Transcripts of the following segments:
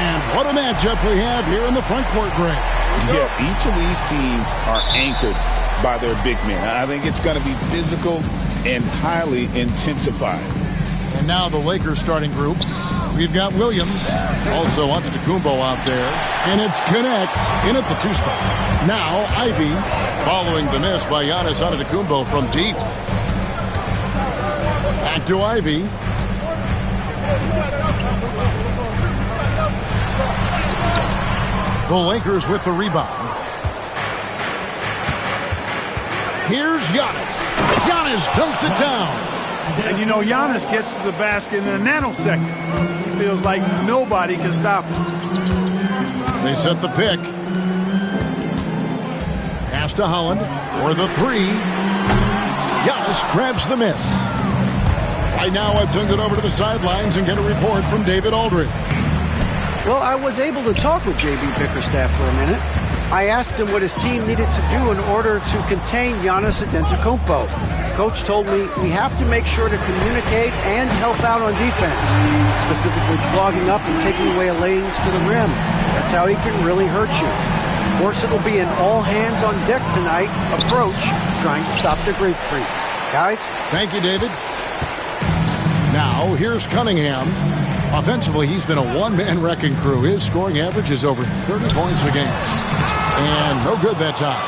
And what a matchup we have here in the front court, Greg. Yeah, each of these teams are anchored by their big men. I think it's going to be physical and highly intensified. And now the Lakers starting group. We've got Williams, also Antetokounmpo out there, and it's Connect in at the 2 spot. Now Ivy, following the miss by Giannis Antetokounmpo from deep. Back to Ivy. The Lakers with the rebound. Here's Giannis. Giannis dunks it down. And you know, Giannis gets to the basket in a nanosecond. He feels like nobody can stop him. They set the pick. Pass to Holland for the 3. Giannis grabs the miss. Right now, I'd send it over to the sidelines and get a report from David Aldridge. Well, I was able to talk with J.B. Bickerstaff for a minute. I asked him what his team needed to do in order to contain Giannis Antetokounmpo. Coach told me we have to make sure to communicate and help out on defense, specifically clogging up and taking away lanes to the rim. That's how he can really hurt you. Of course, it'll be an all-hands-on-deck tonight approach, trying to stop the grapefruit. Guys? Thank you, David. Now, here's Cunningham. Offensively, he's been a one-man wrecking crew. His scoring average is over 30 points a game. And no good that time.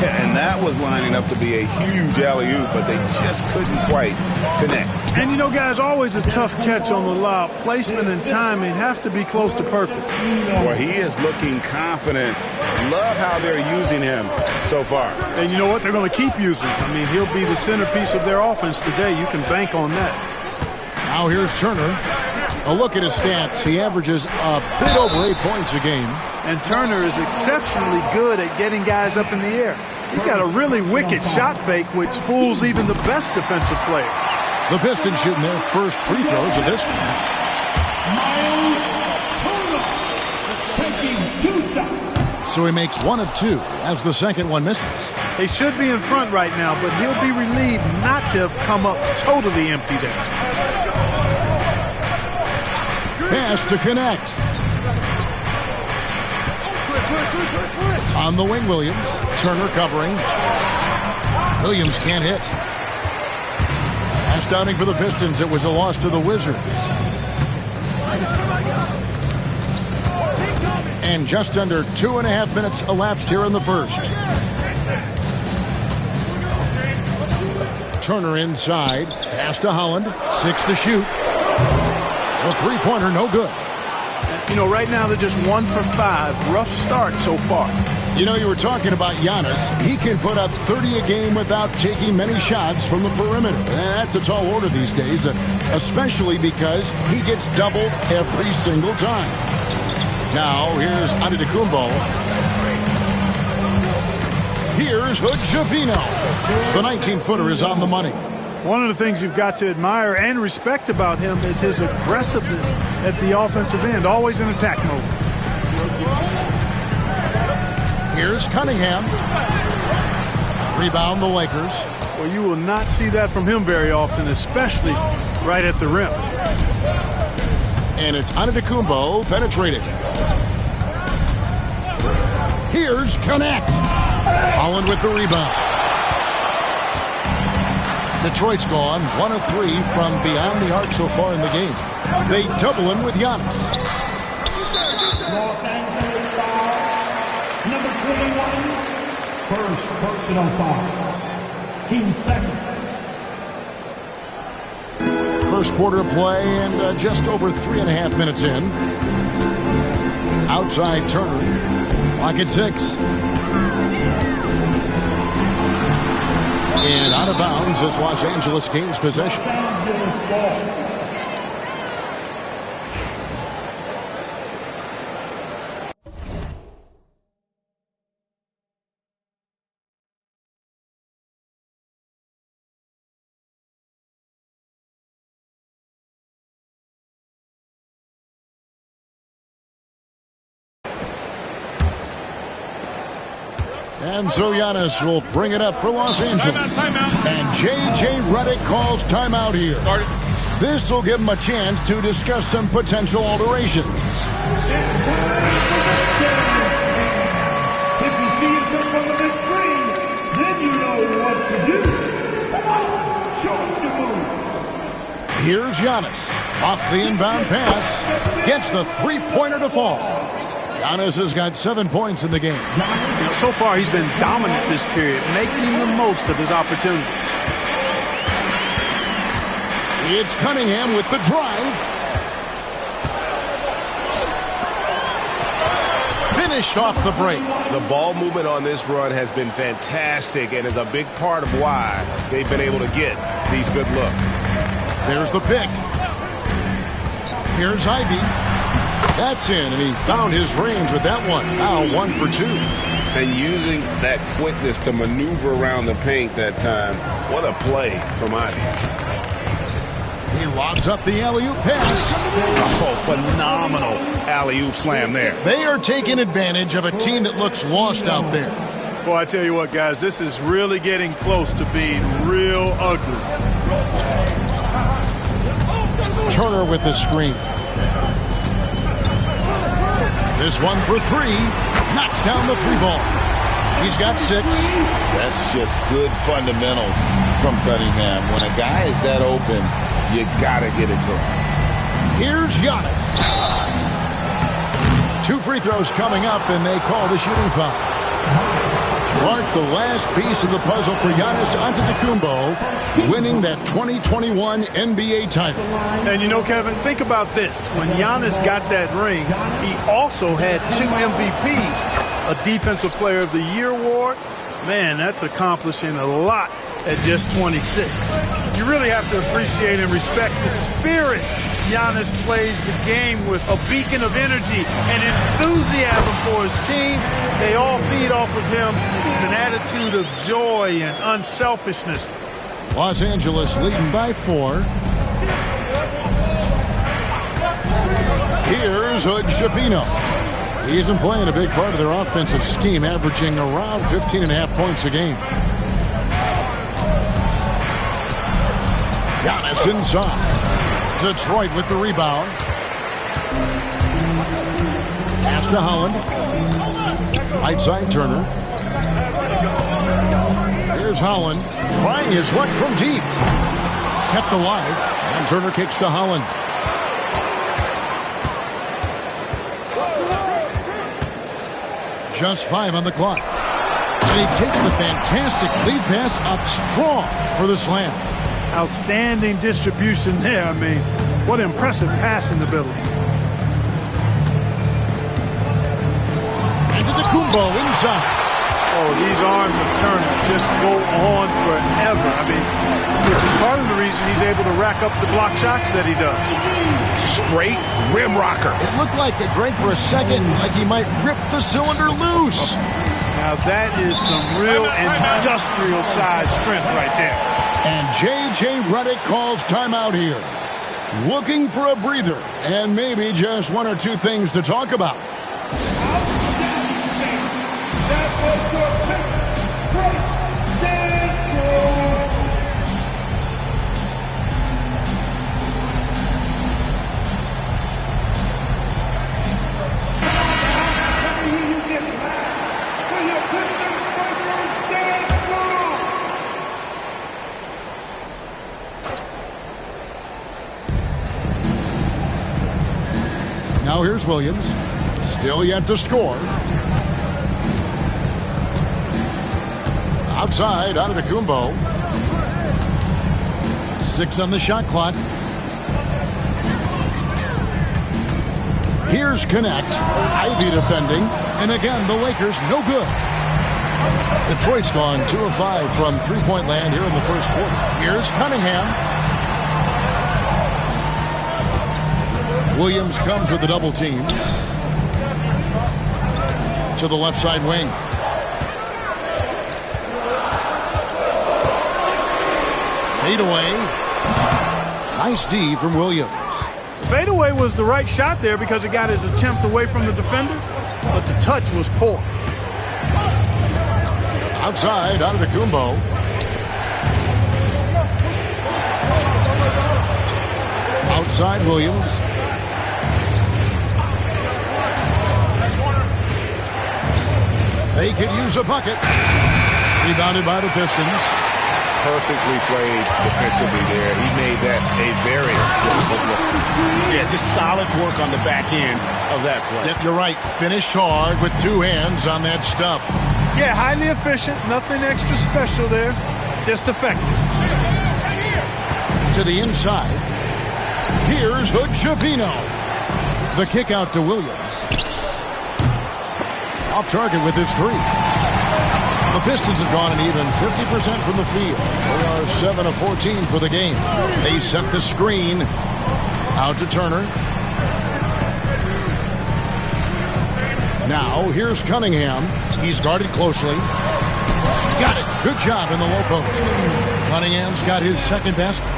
Yeah, and that was lining up to be a huge alley-oop, but they just couldn't quite connect. And you know, guys, always a tough catch on the lob. Placement and timing have to be close to perfect. Well, he is looking confident. Love how they're using him so far. And you know what? They're going to keep using him. I mean, he'll be the centerpiece of their offense today. You can bank on that. Now here's Turner. A look at his stats. He averages a bit over 8 points a game. And Turner is exceptionally good at getting guys up in the air. He's got a really wicked shot fake, which fools even the best defensive player. The Pistons shooting their first free throws of this game. So he makes 1 of 2 as the second one misses. They should be in front right now, but he'll be relieved not to have come up totally empty there. Pass to Connect. On the wing, Williams. Turner covering. Williams can't hit. Pass downing for the Pistons. It was a loss to the Wizards. And just under 2.5 minutes elapsed here in the first. Turner inside. Pass to Holland. 6 to shoot. A three-pointer, no good. You know, right now they're just 1 for 5. Rough start so far. You know, you were talking about Giannis. He can put up 30 a game without taking many shots from the perimeter. That's a tall order these days, especially because he gets doubled every single time. Now, here's Antetokounmpo. Here's Hood-Schifino. The 19-footer is on the money. One of the things you've got to admire and respect about him is his aggressiveness at the offensive end, always in attack mode. Here's Cunningham. Rebound the Lakers. Well, you will not see that from him very often, especially right at the rim. And it's Antetokounmpo penetrated. Here's Connect. Holland with the rebound. Detroit's gone 1 of 3 from beyond the arc so far in the game. They double him with Giannis. Los Angeles foul, number 21, first personal foul. Team second. First quarter of play and just over 3.5 minutes in. Outside Turner. Clock at 6. And out of bounds is Los Angeles Kings possession. And so Giannis will bring it up for Los Angeles. Timeout. And J.J. Redick calls timeout here. This will give him a chance to discuss some potential alterations. It's time for the dance man. If you see yourself on the big screen, then you know what to do. Come on, show us your moves. Here's Giannis. Off the inbound pass. Gets the three-pointer to fall. Giannis has got 7 points in the game. So far, he's been dominant this period, making the most of his opportunities. It's Cunningham with the drive. Finished off the break. The ball movement on this run has been fantastic and is a big part of why they've been able to get these good looks. There's the pick. Here's Ivy. That's in, and he found his range with that one. Now 1 for 2. And using that quickness to maneuver around the paint that time. What a play from Ivy. He lobs up the alley-oop pass. Oh, phenomenal alley-oop slam there. They are taking advantage of a team that looks lost out there. Boy, I tell you what, guys, this is really getting close to being real ugly. Turner with the screen. This one for 3. Knocks down the 3-ball. He's got 6. That's just good fundamentals from Cunningham. When a guy is that open, you gotta get it to him. Here's Giannis. 2 free throws coming up, and they call the shooting foul. Clark, the last piece of the puzzle for Giannis Antetokounmpo, winning that 2021 NBA title. And you know, Kevin, think about this. When Giannis got that ring, he also had 2 MVPs, a Defensive Player of the Year award. Man, that's accomplishing a lot at just 26. You really have to appreciate and respect the spirit Giannis plays the game with, a beacon of energy and enthusiasm for his team. They all feed off of him with an attitude of joy and unselfishness. Los Angeles leading by 4. Here's Hood Schifino. He's been playing a big part of their offensive scheme, averaging around 15.5 points a game. Giannis inside. Detroit with the rebound. Pass to Holland. Right side Turner. Here's Holland. Trying his luck from deep. Kept alive. And Turner kicks to Holland. Just 5 on the clock. And he takes the fantastic lead pass up strong for the slam. Outstanding distribution there. I mean, what impressive passing ability. Antetokounmpo inside. Oh, these arms of Turner just go on forever. I mean, which is part of the reason he's able to rack up the block shots that he does. Straight rim rocker. It looked like it, Greg, for a second, like he might rip the cylinder loose. Now that is some real industrial size strength right there. And J.J. Redick calls timeout here. Looking for a breather and maybe just 1 or 2 things to talk about. Now here's Williams. Still yet to score. Outside, Antetokounmpo. 6 on the shot clock. Here's Connect. Ivy defending. And again, the Lakers no good. Detroit's gone 2 of 5 from three-point land here in the first quarter. Here's Cunningham. Williams comes with the double team. To the left side wing. Fade away. Nice D from Williams. Fadeaway was the right shot there because it got his attempt away from the defender, but the touch was poor. Outside, Antetokounmpo. Outside, Williams. They could use a bucket. Rebounded by the Pistons. Perfectly played defensively there. He made that a very difficult look. Yeah, just solid work on the back end of that play. Yep, you're right. Finished hard with two hands on that stuff. Yeah, highly efficient. Nothing extra special there. Just effective. To the inside. Here's Hood-Schifino. The kick out to Williams. Off target with his three. The Pistons have gone an even 50% from the field. They are 7 of 14 for the game. They set the screen out to Turner. Now here's Cunningham. He's guarded closely. Got it. Good job in the low post. Cunningham's got his second basket.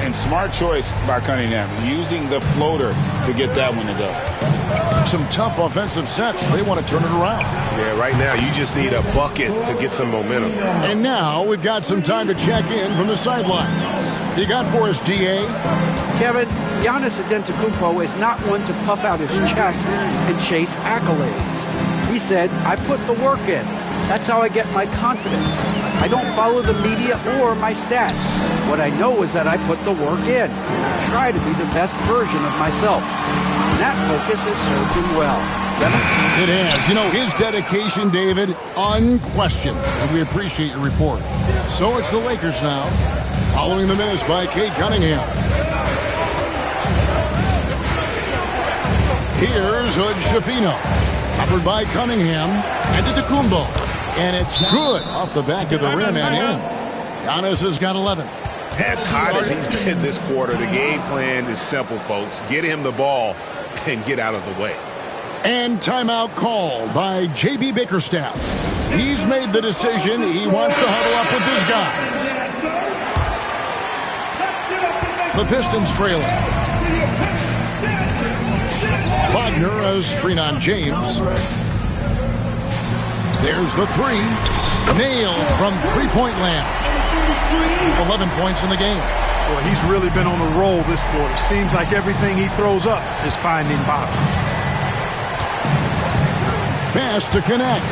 And smart choice by Cunningham, using the floater to get that one to go. Some tough offensive sets. They want to turn it around. Yeah, right now you just need a bucket to get some momentum. And now we've got some time to check in from the sidelines. You got for us, D.A.? Kevin, Giannis Antetokounmpo is not one to puff out his chest and chase accolades. He said, I put the work in. That's how I get my confidence. I don't follow the media or my stats. What I know is that I put the work in, and I try to be the best version of myself. And that focus has served him well. It has. You know, his dedication, David, unquestioned. And we appreciate your report. So it's the Lakers now, following the miss by Cade Cunningham. Here's Hood-Schifino. Covered by Cunningham. And Antetokounmpo. And it's good off the back of the rim and in. Giannis has got 11. As hot as he's been this quarter, the game plan is simple, folks. Get him the ball and get out of the way. And timeout called by J.B. Bickerstaff. He's made the decision. He wants to huddle up with his guys. The Pistons trailing. Wagner has screen on James. There's the three. Nailed from three-point land. 11 points in the game. Boy, he's really been on a roll this quarter. Seems like everything he throws up is finding bottom. Pass to connect.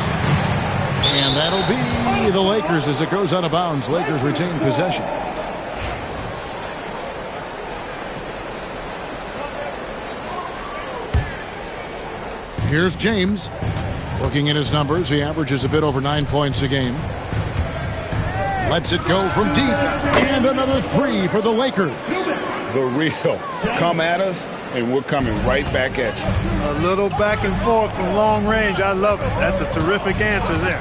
And that'll be the Lakers as it goes out of bounds. Lakers retain possession. Here's James. Looking at his numbers, he averages a bit over 9 points a game. Lets it go from deep. And another three for the Lakers. The real. Come at us, and we're coming right back at you. A little back and forth from long range. I love it. That's a terrific answer there.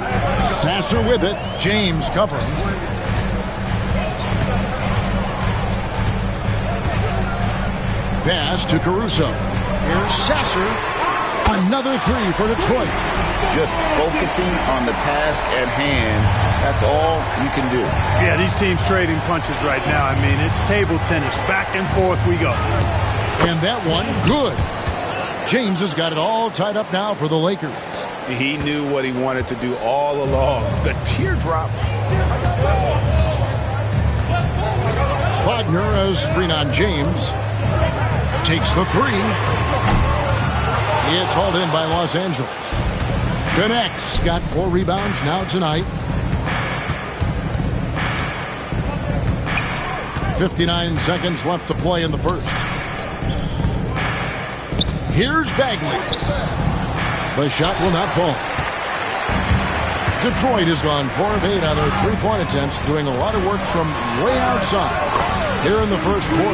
Sasser with it. James covering. Pass to Caruso. Here's Sasser. Another three for Detroit. Just focusing on the task at hand. That's all you can do. Yeah, these teams trading punches right now. I mean, it's table tennis. Back and forth we go. And that one, good. James has got it all tied up now for the Lakers. He knew what he wanted to do all along. The teardrop. Wagner has screen on James. Takes the three. It's hauled in by Los Angeles. Connects. Got 4 rebounds now tonight. 59 seconds left to play in the first. Here's Bagley. The shot will not fall. Detroit has gone 4 of 8 on their three-point attempts, doing a lot of work from way outside here in the first quarter.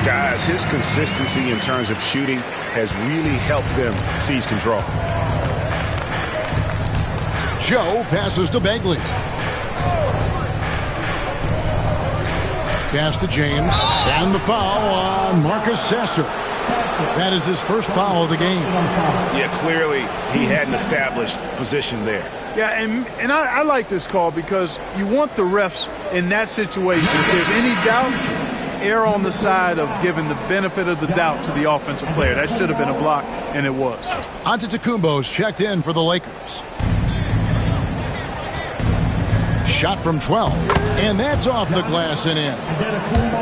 Guys, his consistency in terms of shooting has really helped them seize control. Joe passes to Bagley. Pass to James. And the foul on Marcus Sasser. That is his first foul of the game. Yeah, clearly he hadn't established position there. Yeah, and I like this call because you want the refs in that situation. If there's any doubt, err on the side of giving the benefit of the doubt to the offensive player. That should have been a block, and it was. Antetokounmpo's checked in for the Lakers. Shot from 12, and that's off the glass and in.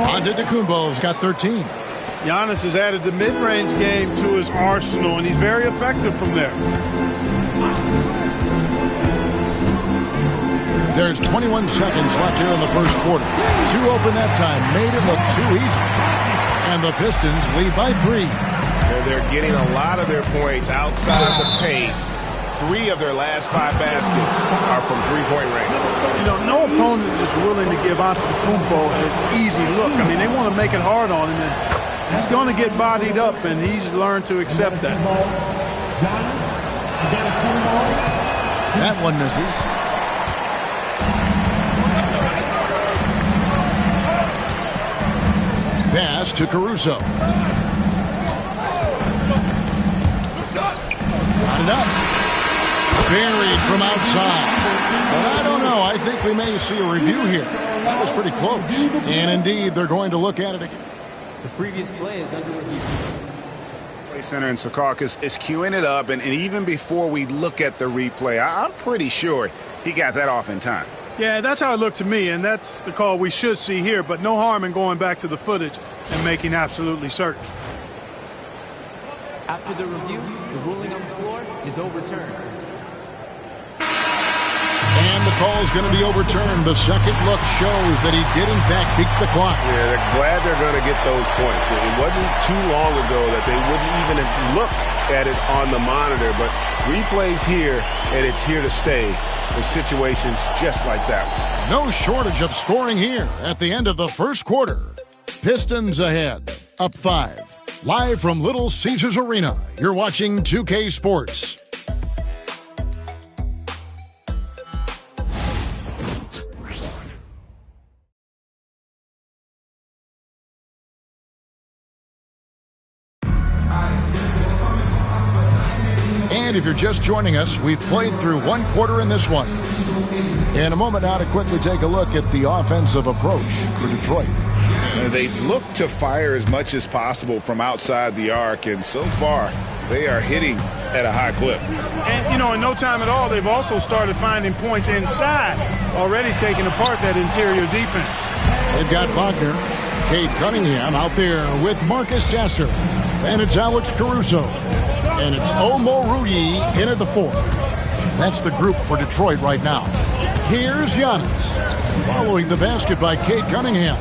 Antetokounmpo's got 13. Giannis has added the mid-range game to his arsenal, and he's very effective from there. There's 21 seconds left here in the first quarter. Two open that time. Made it look too easy. And the Pistons lead by 3. They're getting a lot of their points outside the paint. 3 of their last 5 baskets are from three-point range. You know, no opponent is willing to give Antetokounmpo an easy look. I mean, they want to make it hard on him, and he's going to get bodied up, and he's learned to accept that. That one misses. Pass to Caruso. Got it up. Buried from outside. But I don't know. I think we may see a review here. That was pretty close. And indeed, they're going to look at it again. The previous play is under review. Play center in Secaucus is queuing it up, and even before we look at the replay, I'm pretty sure he got that off in time. Yeah, that's how it looked to me, and that's the call we should see here, but no harm in going back to the footage and making absolutely certain. After the review, the ruling on the floor is overturned. And the call is going to be overturned. The second look shows that he did, in fact, beat the clock. Yeah, they're glad they're going to get those points. It wasn't too long ago that they wouldn't even have looked at it on the monitor, but replays here, and it's here to stay for situations just like that one. No shortage of scoring here at the end of the first quarter. Pistons ahead, up 5. Live from Little Caesars Arena, you're watching 2K Sports. And if you're just joining us, we've played through one quarter in this one. In a moment now to quickly take a look at the offensive approach for Detroit. They look to fire as much as possible from outside the arc, and so far they are hitting at a high clip. And, you know, in no time at all, they've also started finding points inside, already taking apart that interior defense. They've got Wagner, Cade Cunningham out there with Marcus Sasser. And it's Alex Caruso. And it's Omoruyi in at the 4. That's the group for Detroit right now. Here's Giannis. Following the basket by Cade Cunningham.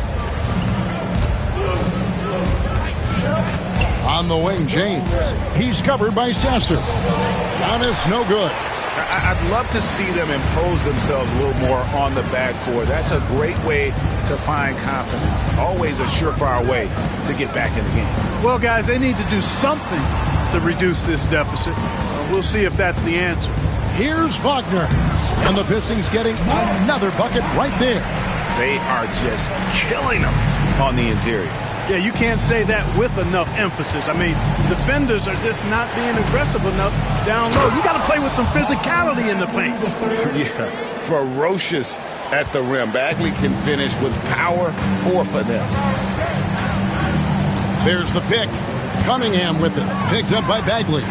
On the wing, James. He's covered by Sasser. Giannis, no good. I'd love to see them impose themselves a little more on the backboard. That's a great way to find confidence. Always a surefire way to get back in the game. Well, guys, they need to do something to reduce this deficit. We'll see if that's the answer. Here's Wagner. And the Pistons getting another bucket right there. They are just killing them on the interior. Yeah, you can't say that with enough emphasis. I mean, defenders are just not being aggressive enough down low. You got to play with some physicality in the paint. Yeah, ferocious at the rim. Bagley can finish with power or finesse. There's the pick. Cunningham with it. Picked up by Bagley.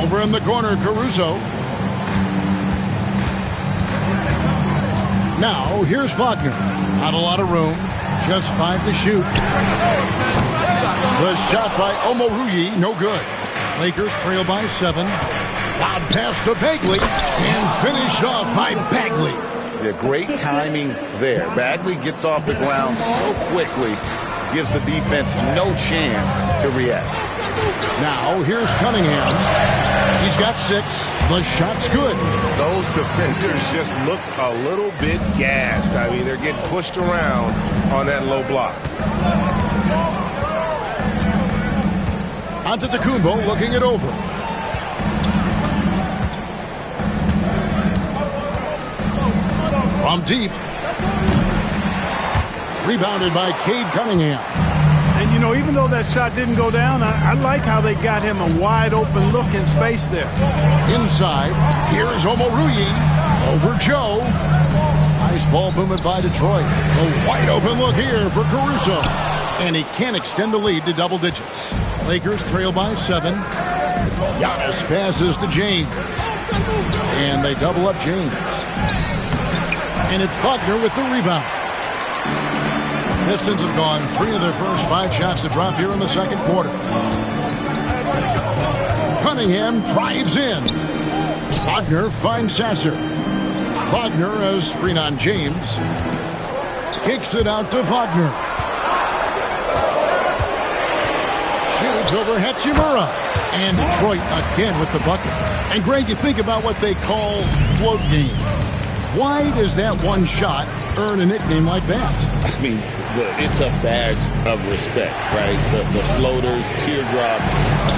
Over in the corner, Caruso. Now, here's Wagner. Not a lot of room. Just 5 to shoot. The shot by Omoruyi, no good. Lakers trail by 7. Loud pass to Bagley. And finished off by Bagley. Yeah, great timing there. Bagley gets off the ground so quickly, gives the defense no chance to react. Now, here's Cunningham. He's got 6. The shot's good. Those defenders just look a little bit gassed. I mean, they're getting pushed around on that low block. Antetokounmpo looking it over. From deep. Rebounded by Cade Cunningham. And, you know, even though that shot didn't go down, I like how they got him a wide-open look in space there. Inside, here's Omoruyi. Over Joe. Nice ball movement by Detroit. A wide-open look here for Caruso. And he can't extend the lead to double digits. Lakers trail by 7. Giannis passes to James. And they double up James. And it's Wagner with the rebound. Pistons have gone 3 of their first 5 shots to drop here in the second quarter. Cunningham drives in. Wagner finds Sasser. Wagner, a screen on James. Kicks it out to Wagner. Shoots over Hachimura. And Detroit again with the bucket. And Greg, you think about what they call float game. Why does that one shot earn a nickname like that? I mean, it's a badge of respect, right? The floaters, teardrops,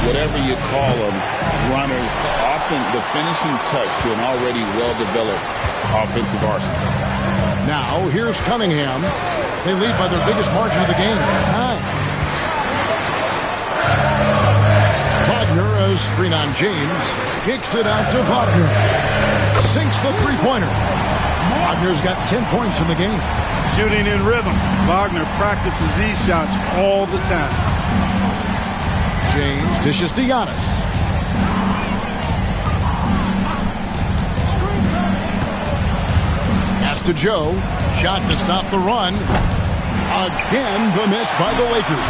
whatever you call them, runners, often the finishing touch to an already well-developed offensive arsenal. Now, here's Cunningham. They lead by their biggest margin of the game, 9. Wagner, a screen on James. Kicks it out to Wagner. Sinks the three-pointer. Wagner's got 10 points in the game. Shooting in rhythm. Wagner practices these shots all the time. James dishes to Giannis. Pass to Joe. Shot to stop the run. Again, the miss by the Lakers.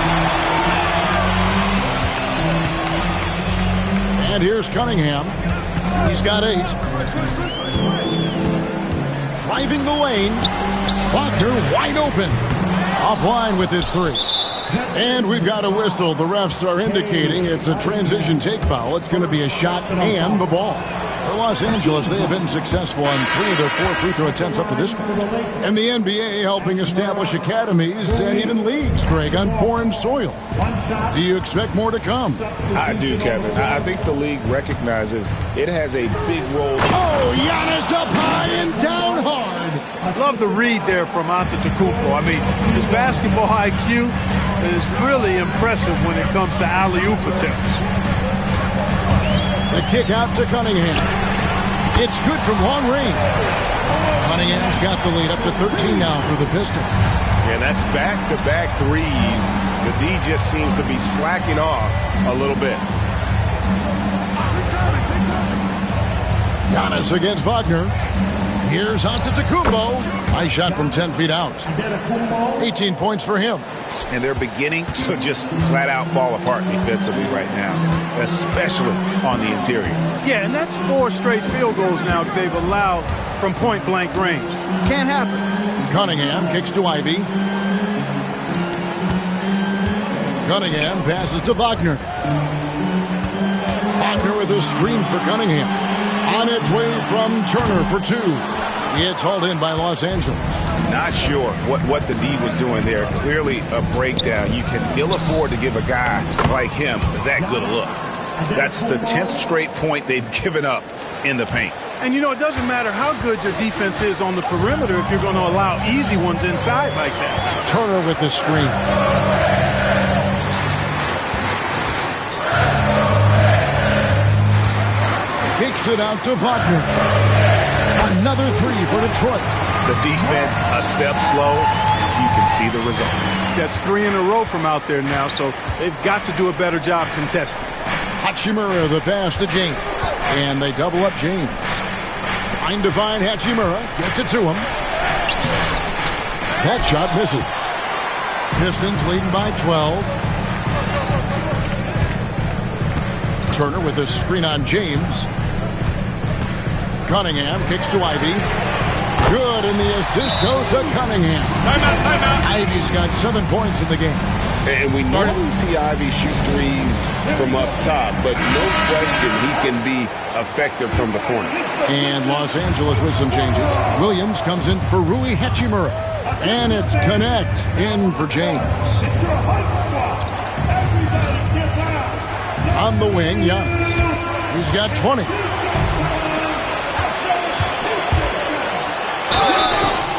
And here's Cunningham. He's got 8. Driving the lane. Wagner wide open. Offline with his 3. And we've got a whistle. The refs are indicating it's a transition take foul. It's going to be a shot and the ball. For Los Angeles, they have been successful on 3 of their 4 free throw attempts up to this point. And the NBA helping establish academies and even leagues, Greg, on foreign soil. Do you expect more to come? I do, Kevin. I think the league recognizes it has a big role. Oh, Giannis up high and down hard. Love the read there from Antetokounmpo. I mean, his basketball IQ is really impressive when it comes to alley-oop attempts. The kick out to Cunningham. It's good from long range. Cunningham's got the lead up to 13 now for the Pistons. And that's back-to-back threes. The D just seems to be slacking off a little bit. Giannis against Wagner. Here's Antetokounmpo. Nice shot from 10 feet out. 18 points for him. And they're beginning to just flat out fall apart defensively right now, especially on the interior. Yeah, and that's 4 straight field goals now they've allowed from point-blank range. Can't happen. Cunningham kicks to Ivy. Cunningham passes to Wagner. Wagner with a screen for Cunningham. On its way from Turner for 2. It's hauled in by Los Angeles. Not sure what the D was doing there. Clearly a breakdown. You can ill afford to give a guy like him that good a look. That's the 10th straight point they've given up in the paint. And, you know, it doesn't matter how good your defense is on the perimeter if you're going to allow easy ones inside like that. Turner with the screen. Kicks it out to Wagner. Another 3 for Detroit. The defense a step slow. You can see the results. That's 3 in a row from out there now, so they've got to do a better job contesting. Hachimura the pass to James. And they double up James. Trying to find Hachimura. Gets it to him. That shot misses. Pistons leading by 12. Turner with a screen on James. Cunningham kicks to Ivy. Good, and the assist goes to Cunningham. Timeout. Ivy's got 7 points in the game. And we normally see Ivy shoot threes from up top, but no question he can be effective from the corner. And Los Angeles with some changes. Williams comes in for Rui Hachimura. And it's Connect in for James. On the wing, Giannis. He's got 20.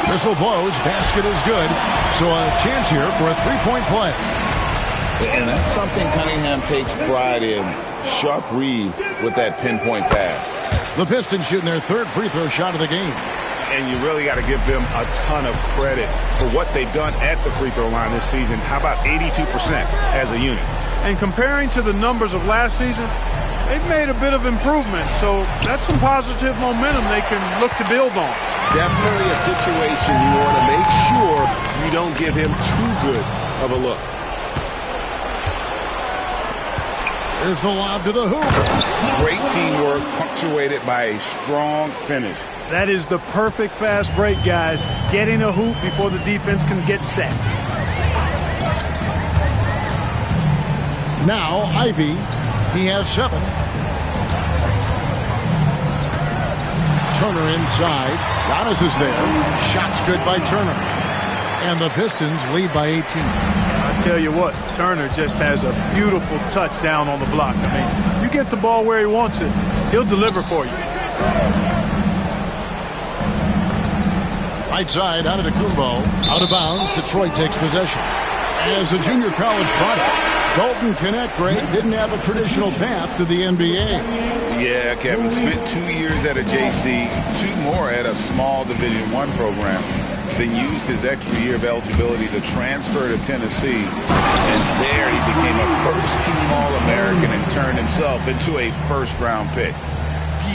Whistle blows. Basket is good. So a chance here for a 3-point play. And that's something Cunningham takes pride in. Sharp read with that pinpoint pass. The Pistons shooting their 3rd free throw shot of the game. And you really got to give them a ton of credit for what they've done at the free throw line this season. How about 82% as a unit? And comparing to the numbers of last season, they've made a bit of improvement. So that's some positive momentum they can look to build on. Definitely a situation you want to make sure you don't give him too good of a look. Here's the lob to the hoop. Great teamwork work punctuated by a strong finish. That is the perfect fast break, guys. Getting a hoop before the defense can get set. Now, Ivy. He has 7. Turner inside. Giannis is there. Shot's good by Turner. And the Pistons lead by 18. I tell you what, Turner just has a beautiful touch down on the block. I mean, if you get the ball where he wants it, he'll deliver for you. Right side, Antetokounmpo. Out of bounds, Detroit takes possession. As a junior college product, Dalton Knecht, Greg, didn't have a traditional path to the NBA. Yeah, Kevin, spent 2 years at a JC, 2 more at a small Division I program, then used his extra year of eligibility to transfer to Tennessee. And there he became a first-team All-American and turned himself into a first-round pick.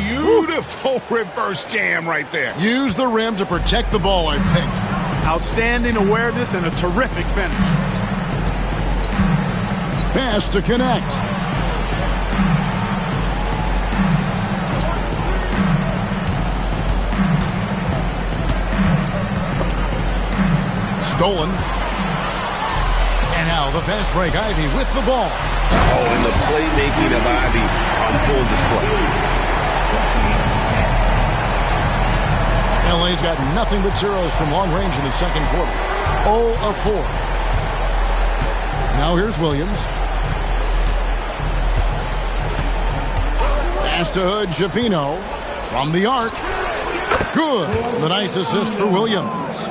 Beautiful reverse jam right there. Use the rim to protect the ball, I think. Outstanding awareness and a terrific finish. Pass to Knecht. Stolen. And now the fast break. Ivy with the ball. Oh, and the playmaking of Ivy on full display. LA's got nothing but zeros from long range in the second quarter. 0 of 4. Now here's Williams. Pass to Hood, Schifino from the arc. Good. The nice assist for Williams.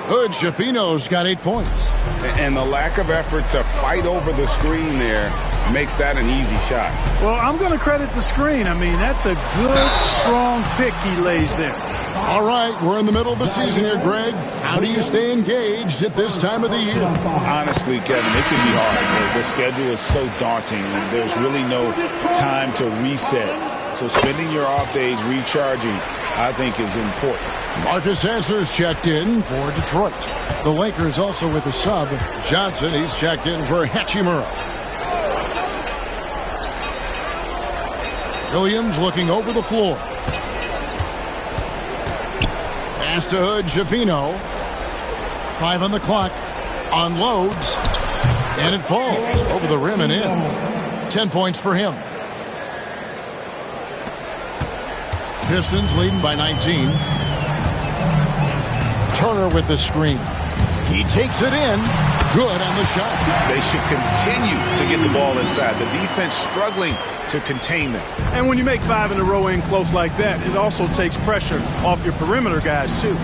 Hood, Schifino's got 8 points. And the lack of effort to fight over the screen there makes that an easy shot. Well, I'm going to credit the screen. I mean, that's a good, strong pick he lays there. All right, we're in the middle of the season here, Greg. How do you stay engaged at this time of the year? Honestly, Kevin, it can be hard. The schedule is so daunting, and there's really no time to reset. So spending your off days recharging, I think, is important. Marcus Sasser's checked in for Detroit. The Lakers also with a sub. Johnson, he's checked in for Hachimura. Williams looking over the floor. Pass to Hood, Schifino. 5 on the clock. Unloads. And it falls over the rim and in. 10 points for him. Pistons leading by 19. Turner with the screen. He takes it in. Good on the shot. They should continue to get the ball inside. The defense struggling to contain them. And when you make 5 in a row in close like that, it also takes pressure off your perimeter guys, too.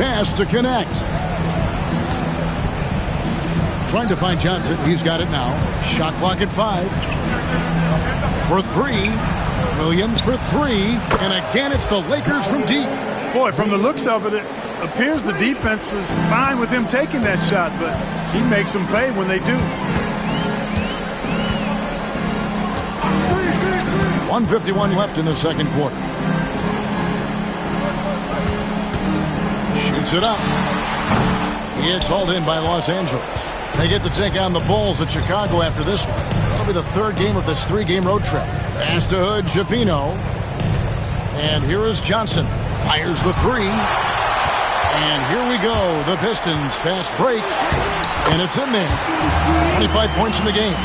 Pass to Knecht. Trying to find Johnson. He's got it now. Shot clock at 5. For 3. Williams for 3. And again, it's the Lakers from deep. Boy, from the looks of it, it appears the defense is fine with him taking that shot, but he makes them pay when they do. 1:51 left in the second quarter. Shoots it up. It's hauled in by Los Angeles. They get to take on the Bulls at Chicago after this one. That'll be the 3rd game of this 3-game road trip. Pass to Hood, Schifino. And here is Johnson. Fires the 3. And here we go. The Pistons fast break. And it's in there. 25 points in the game.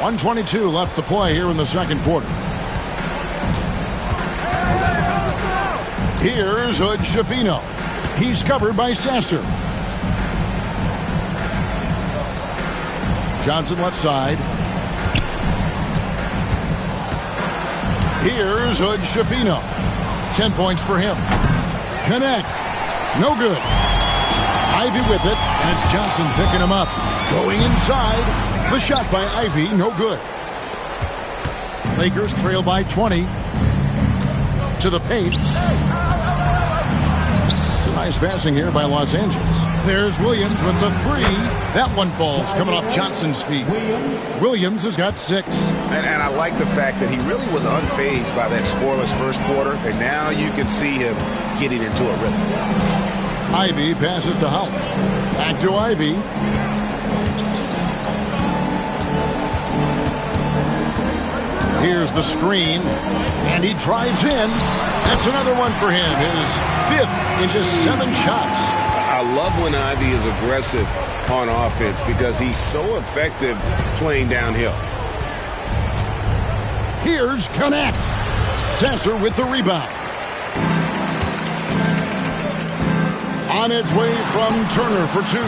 1:22 left to play here in the second quarter. Here's Hood, Schifino. He's covered by Sasser. Johnson left side. Here's Hood, Schifino. 10 points for him. Knecht. No good. Ivy with it, and it's Johnson picking him up. Going inside. The shot by Ivy, no good. Lakers trail by 20. To the paint. It's a nice passing here by Los Angeles. There's Williams with the 3. That one falls, coming off Johnson's feet. Williams has got 6. And I like the fact that he really was unfazed by that scoreless first quarter, and now you can see him getting into a rhythm. Ivy passes to Howell. Back to Ivy. Here's the screen, and he drives in. That's another one for him, his 5th in just 7 shots. I love when Ivy is aggressive on offense because he's so effective playing downhill. Here's Connect. Sasser with the rebound. On its way from Turner for 2.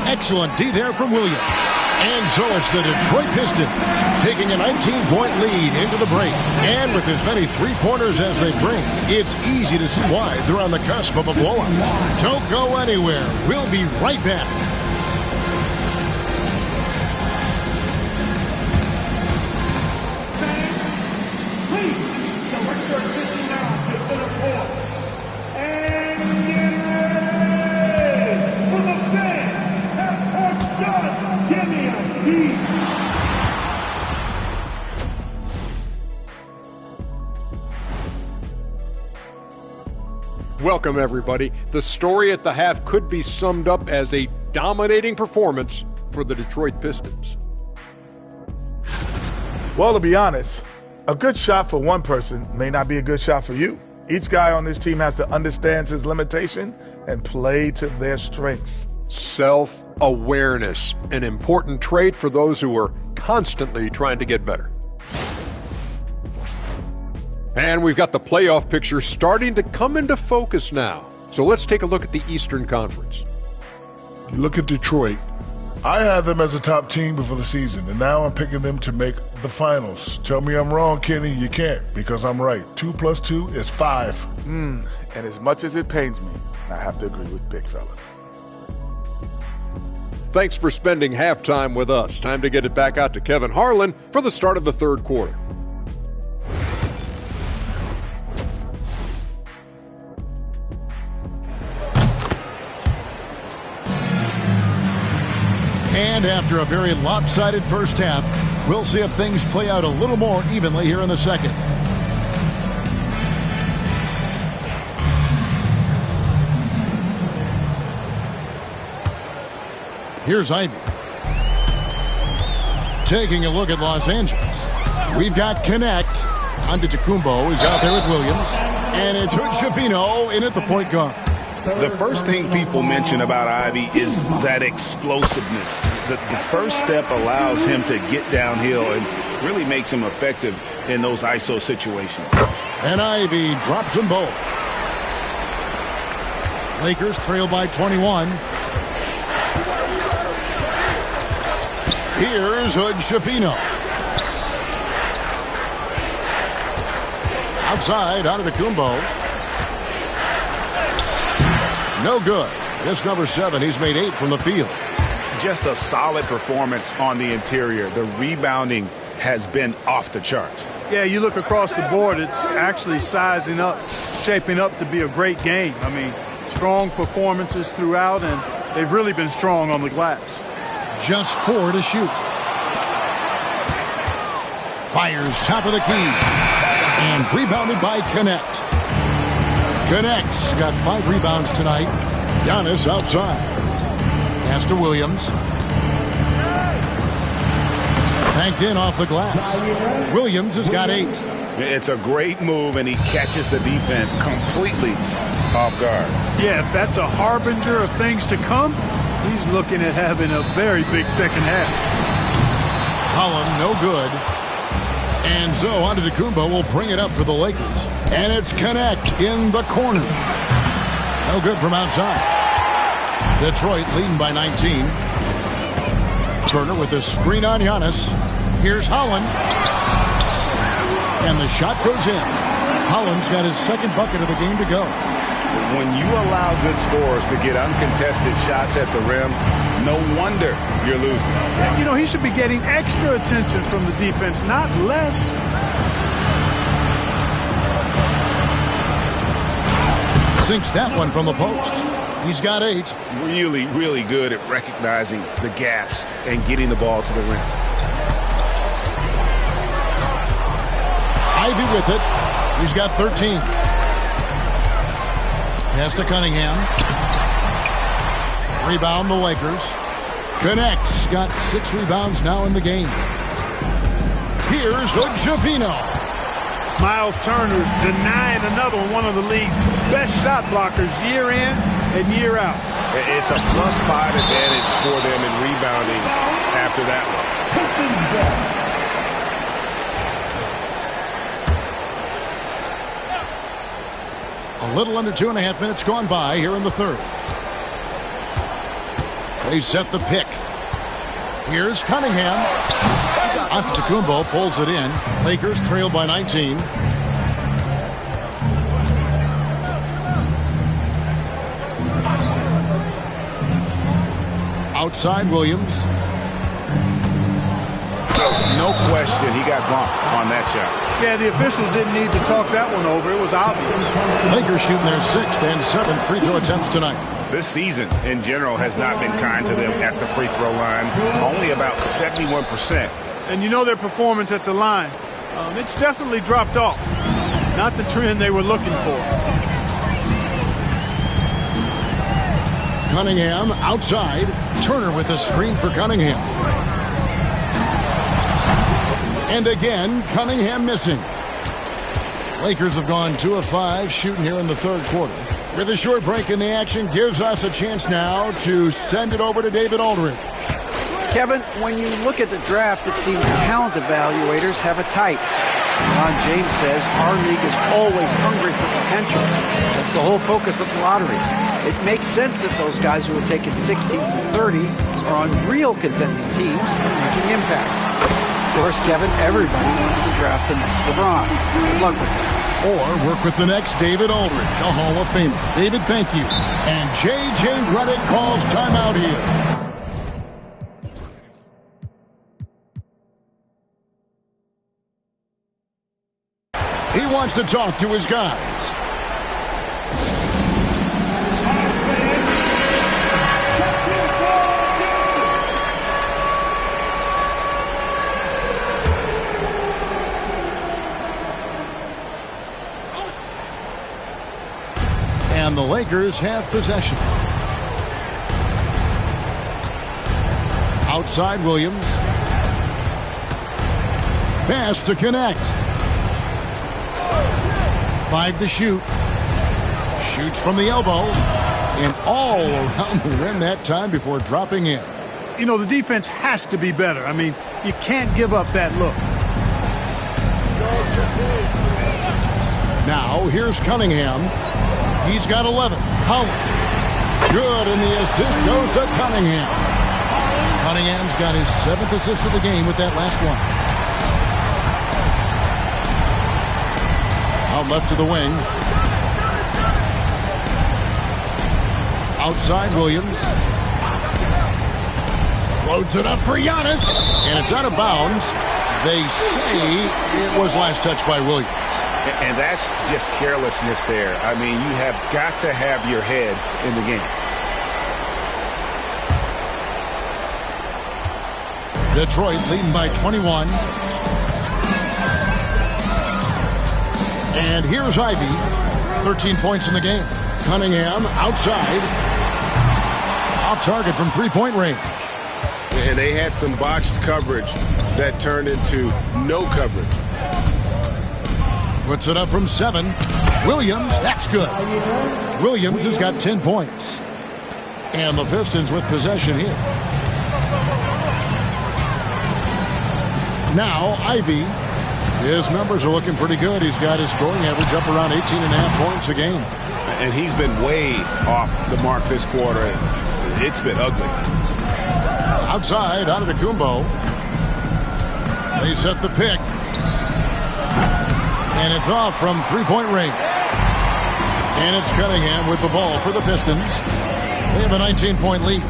Excellent D there from Williams. And so it's the Detroit Pistons taking a 19-point lead into the break. And with as many three-pointers as they bring, it's easy to see why they're on the cusp of a blowout. Don't go anywhere. We'll be right back. Welcome, everybody. The story at the half could be summed up as a dominating performance for the Detroit Pistons. Well, to be honest, a good shot for one person may not be a good shot for you. Each guy on this team has to understand his limitation and play to their strengths. Self-awareness, an important trait for those who are constantly trying to get better. And we've got the playoff picture starting to come into focus now. So let's take a look at the Eastern Conference. You look at Detroit. I had them as a top team before the season, and now I'm picking them to make the finals. Tell me I'm wrong, Kenny. You can't, because I'm right. 2 + 2 is 5. And as much as it pains me, I have to agree with Big Fella. Thanks for spending halftime with us. Time to get it back out to Kevin Harlan for the start of the third quarter. And after a very lopsided first half, we'll see if things play out a little more evenly here in the second. Here's Ivy. Taking a look at Los Angeles. We've got Connect. Antetokounmpo is out there with Williams. And it's Hood-Schifino in at the point guard. The first thing people mention about Ivy is that explosiveness. The first step allows him to get downhill and really makes him effective in those ISO situations. And Ivy drops them both. Lakers trail by 21. Here's Hood-Schifino. Outside, Antetokounmpo. No good. This number 7, he's made 8 from the field. Just a solid performance on the interior. The rebounding has been off the charts. Yeah, you look across the board, it's actually sizing up, shaping up to be a great game. I mean, strong performances throughout, and they've really been strong on the glass. Just 4 to shoot. Fires top of the key. And rebounded by Connect. Connect's got 5 rebounds tonight. Giannis outside. Pass to Williams. Banked in off the glass. Williams has got 8. It's a great move, and he catches the defense completely off guard. Yeah, if that's a harbinger of things to come, he's looking at having a very big second half. Holland, no good. And so Antetokounmpo will bring it up for the Lakers. And it's Connect in the corner. No good from outside. Detroit leading by 19. Turner with the screen on Giannis. Here's Holland. And the shot goes in. Holland's got his second bucket of the game to go. When you allow good scorers to get uncontested shots at the rim, no wonder you're losing. You know, he should be getting extra attention from the defense, not less. Sinks that one from the post. He's got 8. Really, really good at recognizing the gaps and getting the ball to the rim. Ivy with it. He's got 13. Pass to Cunningham. Rebound the Lakers. Connects. Got 6 rebounds now in the game. Here's Javino. Miles Turner denying another one of the league's best shot blockers year in and year out. It's a +5 advantage for them in rebounding after that one. A little under 2.5 minutes gone by here in the third. They set the pick. Here's Cunningham. Antetokounmpo pulls it in. Lakers trail by 19. Outside Williams. No question, he got bumped on that shot. Yeah, the officials didn't need to talk that one over. It was obvious. Lakers shooting their 6th and 7th free throw attempts tonight. This season, in general, has not been kind to them at the free throw line. Only about 71%. And you know their performance at the line. It's definitely dropped off. Not the trend they were looking for. Cunningham outside. Turner with a screen for Cunningham. And again, Cunningham missing. Lakers have gone 2 of 5 shooting here in the third quarter. With a short break in the action, gives us a chance now to send it over to David Aldridge. Kevin, when you look at the draft, it seems talent evaluators have a type. Ron James says our league is always hungry for potential. That's the whole focus of the lottery. It makes sense that those guys who are taken 16 to 30 are on real contending teams and making impacts. Of course, Kevin, everybody wants to draft the next LeBron. Good luck with that. Or work with the next David Aldridge, a Hall of Famer. David, thank you. And J.J. Redick calls timeout here. He wants to talk to his guys. And the Lakers have possession. Outside Williams. Pass to connect. 5 to shoot. Shoots from the elbow. And all around the rim that time before dropping in. You know, the defense has to be better. I mean, you can't give up that look. Now, here's Cunningham. He's got 11. Howard. Good, and the assist goes to Cunningham. Cunningham's got his 7th assist of the game with that last one. Out left to the wing. Outside Williams. Loads it up for Giannis. And it's out of bounds. They say it was last touched by Williams. And that's just carelessness there. I mean, you have got to have your head in the game. Detroit leading by 21. And here's Ivy. 13 points in the game. Cunningham outside. Off target from three-point range. And they had some botched coverage that turned into no coverage. Puts it up from 7. Williams, that's good. Williams has got 10 points. And the Pistons with possession here. Now, Ivy. His numbers are looking pretty good. He's got his scoring average up around 18.5 points a game. And he's been way off the mark this quarter. It's been ugly. Outside, Antetokounmpo. They set the pick. And it's off from three-point range. And it's Cunningham with the ball for the Pistons. They have a 19-point lead.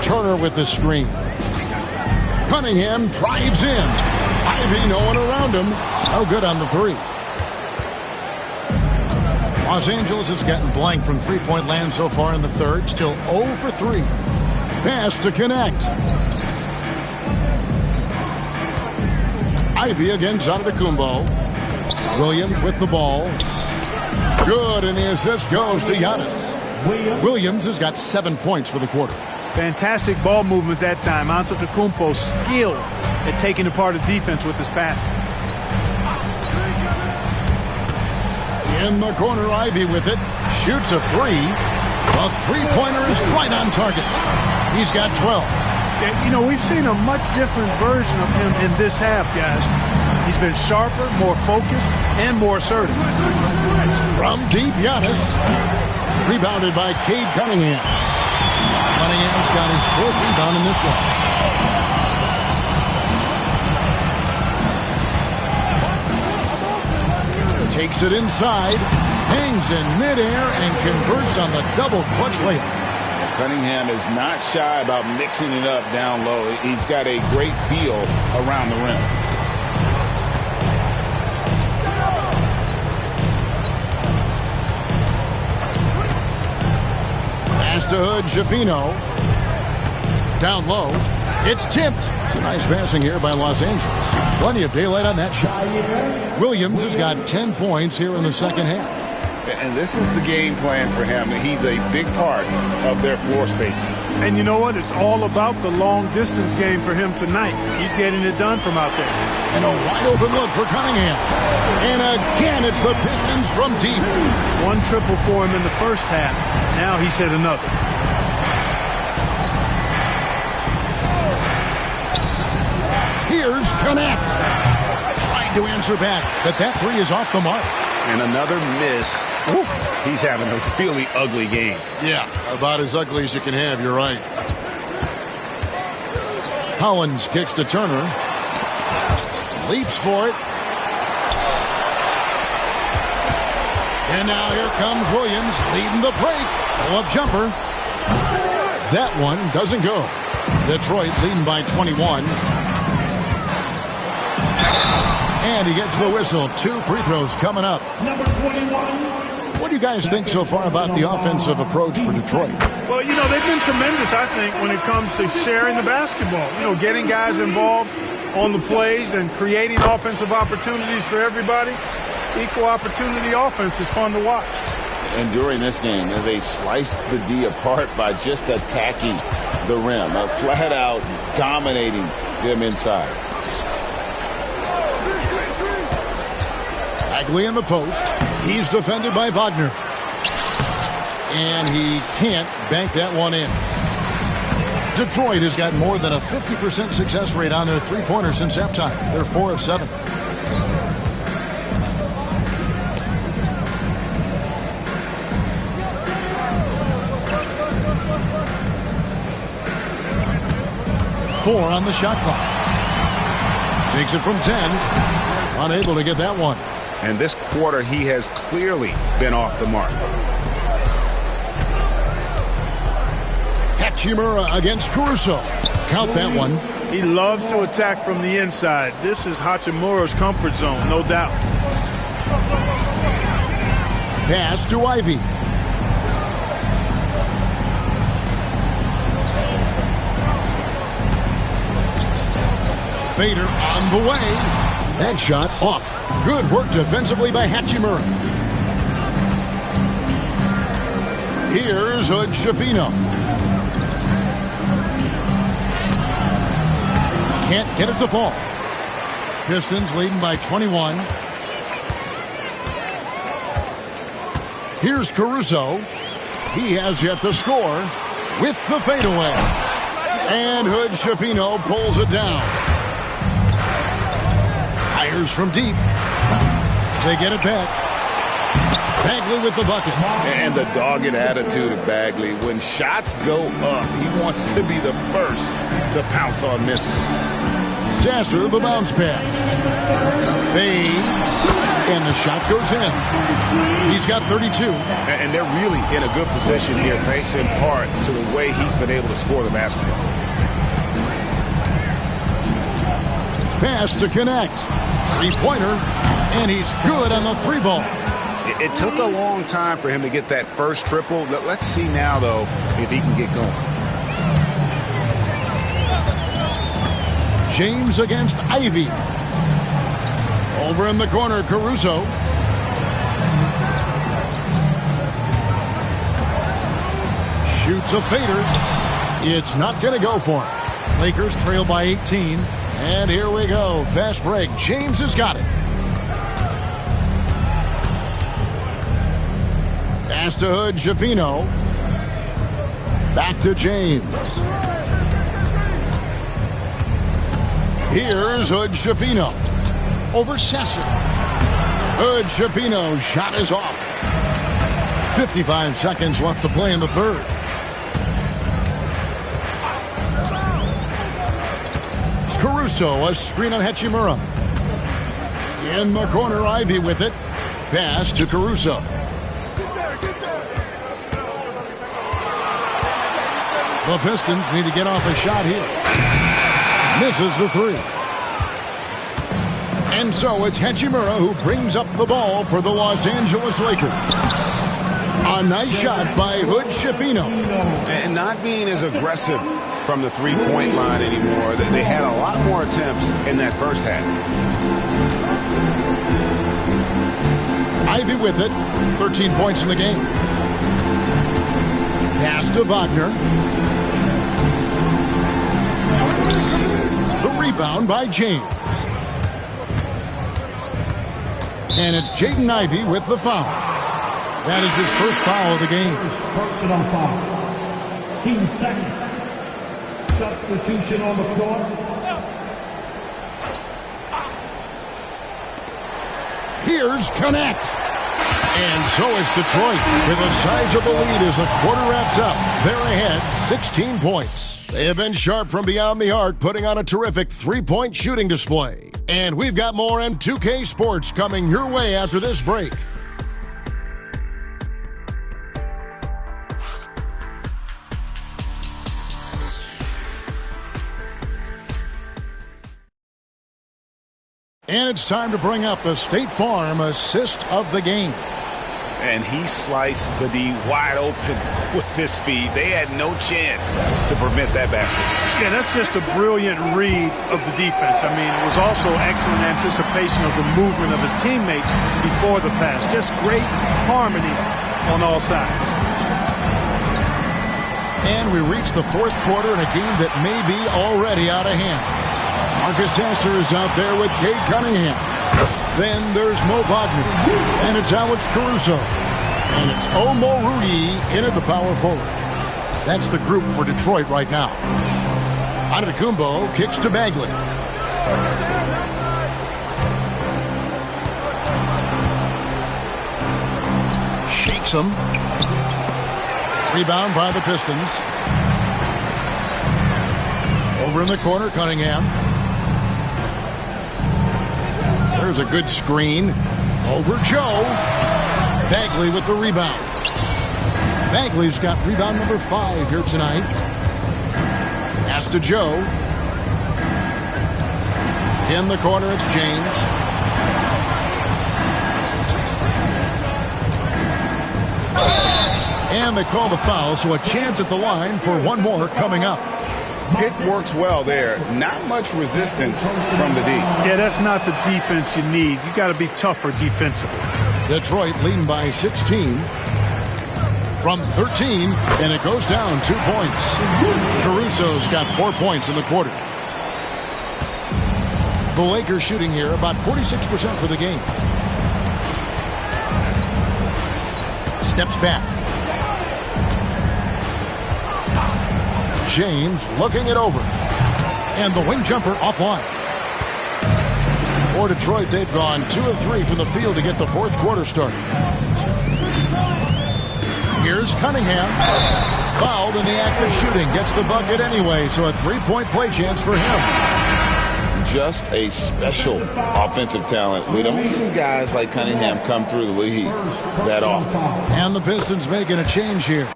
Turner with the screen. Cunningham drives in. Ivy, no one around him. No good on the three. Los Angeles has gotten blank from three-point land so far in the third. Still 0 for 3. Pass to connect. Ivy against Antetokounmpo. Williams with the ball. Good, and the assist goes to Giannis. Williams has got 7 points for the quarter. Fantastic ball movement that time. Antetokounmpo skilled at taking apart a defense with his passing. In the corner, Ivy with it. Shoots a three. A three-pointer is right on target. He's got 12. Yeah, you know, we've seen a much different version of him in this half, guys. He's been sharper, more focused, and more assertive. From deep, Giannis. Rebounded by Cade Cunningham. Cunningham's got his 4th rebound in this one. Takes it inside, hangs in midair, and converts on the double clutch layup. Cunningham is not shy about mixing it up down low. He's got a great feel around the rim. Pass to Hood, Schifino. Down low. It's tipped. It's a nice passing here by Los Angeles. Plenty of daylight on that shot. Williams has got 10 points here in the second half. And this is the game plan for him. He's a big part of their floor spacing. And you know what? It's all about the long-distance game for him tonight. He's getting it done from out there. And a wide-open look for Cunningham. And again, it's the Pistons from deep. 1 triple for him in the first half. Now he's hit another. Here's Connect. Trying to answer back, but that three is off the mark. And another miss. Oof. He's having a really ugly game. Yeah, about as ugly as you can have, you're right. Hollins kicks to Turner. Leaps for it. And now here comes Williams leading the break. Pull-up jumper. That one doesn't go. Detroit leading by 21. And he gets the whistle. 2 free throws coming up. Number 21. What do you guys think so far about the offensive approach for Detroit? Well, you know, they've been tremendous, I think, when it comes to sharing the basketball. You know, getting guys involved on the plays and creating offensive opportunities for everybody. Equal opportunity offense is fun to watch. And during this game, they sliced the D apart by just attacking the rim, flat out dominating them inside. Bagley in the post. He's defended by Wagner. And he can't bank that one in. Detroit has got more than a 50% success rate on their three-pointer since halftime. They're 4 of 7. Four on the shot clock. Takes it from 10. Unable to get that one. And this quarter, he has clearly been off the mark. Hachimura against Caruso. Count that one. He loves to attack from the inside. This is Hachimura's comfort zone, no doubt. Pass to Ivy. Fader on the way. That shot off. Good work defensively by Hachimura. Here's Hood Schifino. Can't get it to fall. Pistons leading by 21. Here's Caruso. He has yet to score with the fadeaway. And Hood Schifino pulls it down. Fires from deep. They get it back. Bagley with the bucket. And the dogged attitude of Bagley. When shots go up, he wants to be the first to pounce on misses. Sasser, the bounce pass. Fades. And the shot goes in. He's got 32. And they're really in a good position here, thanks in part to the way he's been able to score the basketball. Pass to connect. Three-pointer. And he's good on the three ball. It took a long time for him to get that first triple. Let's see now, though, if he can get going. James against Ivy. Over in the corner, Caruso. Shoots a fader. It's not going to go for him. Lakers trail by 18. And here we go. Fast break. James has got it. Pass to Hood Schifino. Back to James. Here's Hood Schifino. Over Sesser. Hood Schifino. Shot is off. 55 seconds left to play in the third. Caruso, a screen on Hachimura. In the corner, Ivy with it. Pass to Caruso. The Pistons need to get off a shot here. Misses the three. And so it's Hachimura who brings up the ball for the Los Angeles Lakers. A nice shot by Hood Schifino. And not being as aggressive from the three-point line anymore. They had a lot more attempts in that first half. Ivy with it. 13 points in the game. Pass to Wagner. The rebound by James. And it's Jaden Ivey with the foul. That is his first foul of the game. Personal foul. Team second. Substitution on the floor. Here's Connect. And so is Detroit with a sizable lead as the quarter wraps up. They're ahead 16 points. They have been sharp from beyond the arc, putting on a terrific three-point shooting display. And we've got more M2K Sports coming your way after this break. And it's time to bring up the State Farm assist of the game. And he sliced the D wide open with his feet. They had no chance to prevent that basket. Yeah, that's just a brilliant read of the defense. I mean, it was also excellent anticipation of the movement of his teammates before the pass. Just great harmony on all sides. And we reach the fourth quarter in a game that may be already out of hand. Marcus Sasser is out there with Cade Cunningham. Then there's Mo Wagner. And it's Alex Caruso. And it's Omo Rudy in at the power forward. That's the group for Detroit right now. Antetokounmpo kicks to Bagley. Shakes him. Rebound by the Pistons. Over in the corner, Cunningham. There's a good screen. Over Joe. Bagley with the rebound. Bagley's got rebound number 5 here tonight. Pass to Joe. In the corner, it's James. And they call the foul, so a chance at the line for one more coming up. Pick works well there. Not much resistance from the D. Yeah, that's not the defense you need. You got to be tougher defensively. Detroit leading by 16 from 13, and it goes down 2 points. Caruso's got 4 points in the quarter. The Lakers shooting here about 46% for the game. Steps back. James looking it over. And the wing jumper offline. For Detroit, they've gone 2 of 3 from the field to get the fourth quarter started. Here's Cunningham. Fouled in the act of shooting. Gets the bucket anyway, so a 3-point play chance for him. Just a special offensive talent. We don't see guys like Cunningham come through the league that often. And the Pistons making a change here.